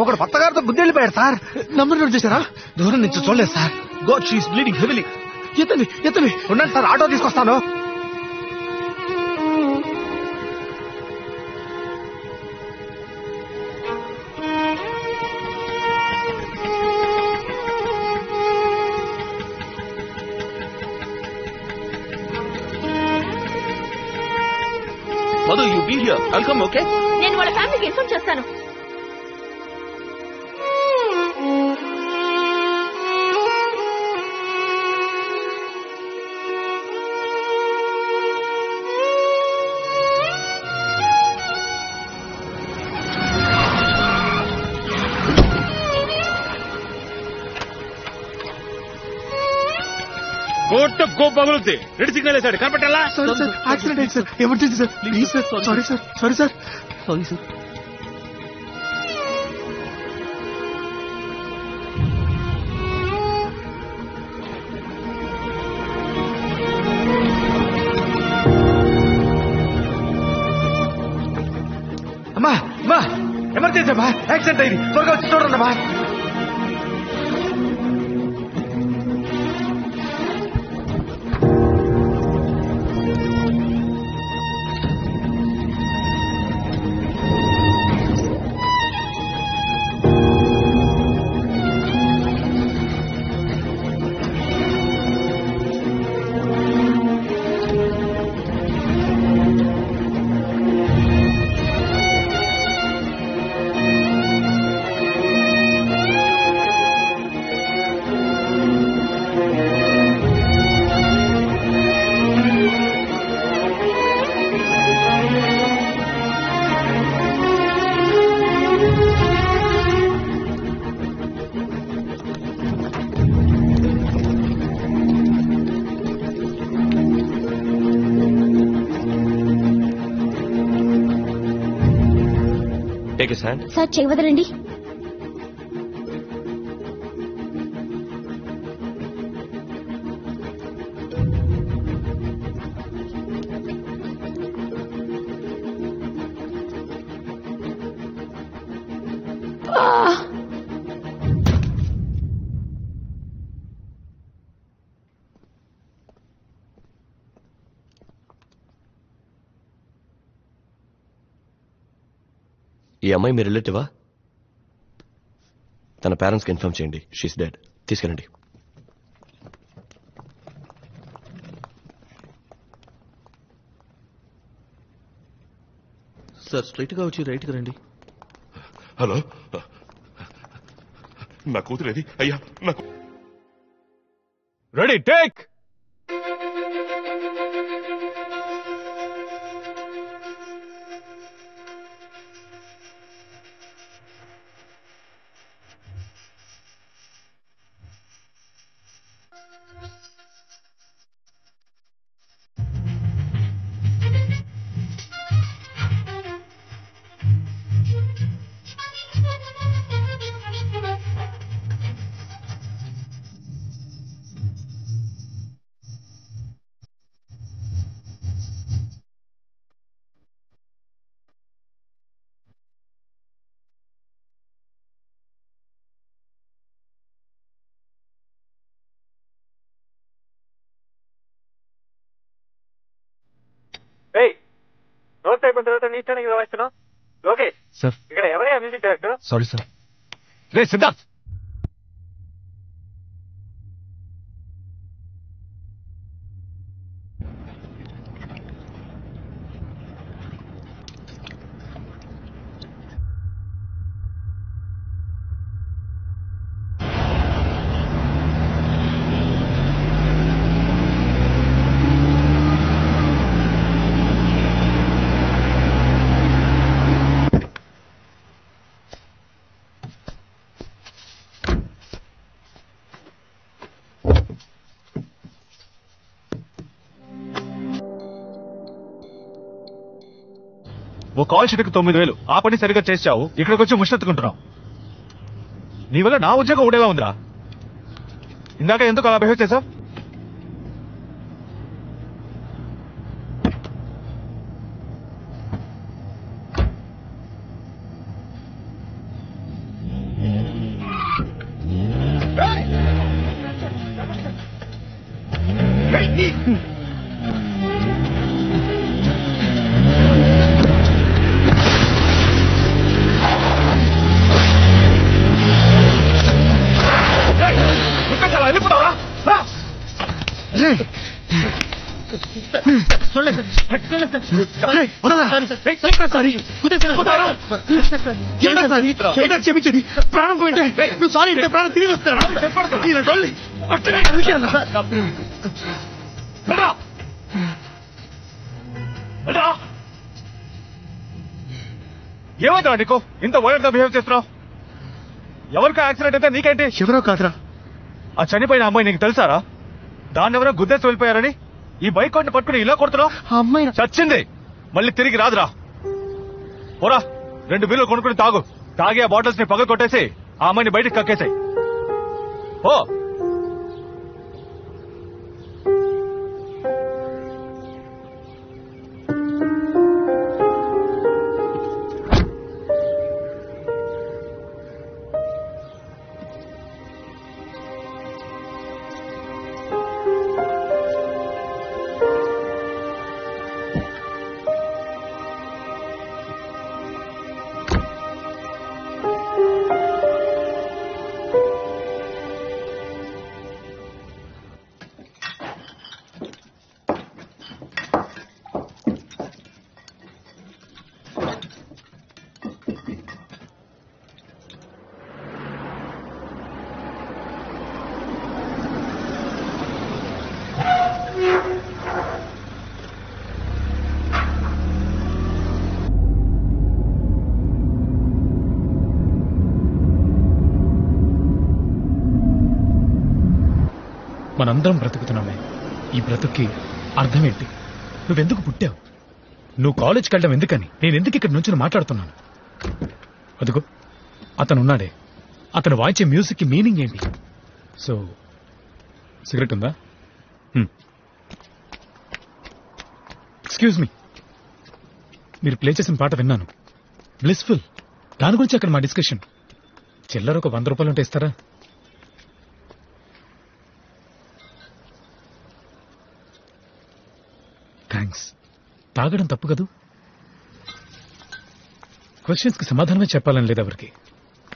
ఒకడు పత్తగారితో బుద్ధి వెళ్ళిపోయారు సార్. నంబర్ నోట్ చేశారా? దూరం నుంచి చూడలేదు sir. God she's bleeding heavily. ఎత్తని ఉండండి సార్, ఆటో తీసుకొస్తాను. Madhu, you be here. I'll come. Okay, నేను వాళ్ళ ఫ్యామిలీకి ఇన్ఫార్మ్ చేస్తాను. గో పగులుద్ది. రెడ్ సిగ్నల్ వేసాడు, కనపట్టాలా? యాక్సిడెంట్ అయింది sir. Emergency sir. Please sir. Sorry sir. Sorry sir. Sorry sir. అమ్మా అమ్మా, ఎమర్జెన్సీ అమ్మా, యాక్సిడెంట్ అయింది, త్వరగా వచ్చి చూడండి అమ్మా. సార్ చెయ్యి వదలండి. ఈ అమ్మాయి మీ రిలేటివా? తన పేరెంట్స్కి ఇన్ఫార్మ్ చేయండి. She's dead. తీసుకెళ్ళండి. సార్ స్ట్రైట్ గా వచ్చి రైట్ గా రండి. హలో, నా కూతురేది? అయ్యా, నాకు రెడీ, టేక్. రోడ్ అయిపోయిన తర్వాత నీ ఇష్టానికి వ్యవహరిస్తున్నావు. లోకేష్ సార్, ఇక్కడ ఎవరైనా మ్యూజిక్ డైరెక్టర్? Sorry sir. రే సిద్ధార్థ్, ఓ కాల్ షీట్కి 9,000 ఆ పని సరిగ్గా చేసావు, ఇక్కడికి వచ్చి ముష్టెత్తుకుంటున్నావు. నీ వల్ల నా ఉద్యోగం ఉండేలా ఉందిరా. ఇందాక ఎందుకు అలా బిహేవ్ చేసావు? క్షమించండి, ప్రాణం పోయింటే నువ్వు సారీ అంటే ప్రాణం తిరిగి వస్తాను. ఏమైందా నీకు ఇంత వైలెంట్ గా బిహేవ్ చేస్తున్నావు? ఎవరికో యాక్సిడెంట్ అయితే నీకేంటి? ఎవరో కాదురా, ఆ చనిపోయిన అమ్మాయి నీకు తెలుసారా? దాన్ని ఎవరో గుద్దేసి వెళ్ళిపోయారని ఈ బైక్ కొట్టి పట్టుకుని ఇలా కొడుతున్నావు. ఆ అమ్మాయి చచ్చింది, మళ్ళీ తిరిగి రాదురా. పోరా, 2 బిల్లు కొనుక్కుని తాగు. తాగి ఆ బాటిల్స్ ని పగలు కొట్టేసి ఆ అమ్మాయిని బయటికి కక్కేసాయి. ఓ మనందరం బ్రతుకుతున్నామే. ఈ బ్రతుక్కి అర్థం ఏంటి? నువ్వెందుకు పుట్టావు? నువ్వు కాలేజ్కి వెళ్ళడం ఎందుకని నేను ఎందుకు ఇక్కడ నుంచి మాట్లాడుతున్నాను? అదిగో అతను ఉన్నాడే, అతను వాయించే మ్యూజిక్ కి మీనింగ్ ఏంటి? సో సిగరెట్ ఉందా? ఎక్స్క్యూజ్ మీ, మీరు ప్లే చేసిన పాట విన్నాను, బ్లిస్ఫుల్. దాని గురించి అక్కడ మా డిస్కషన్. చిల్లర ఒక 100 రూపాయలు ఉంటే ఇస్తారా? థ్యాంక్స్. తాగడం తప్పు కదూ? క్వశ్చన్స్ కి సమాధానమే చెప్పాలని లేదు ఎవరికి.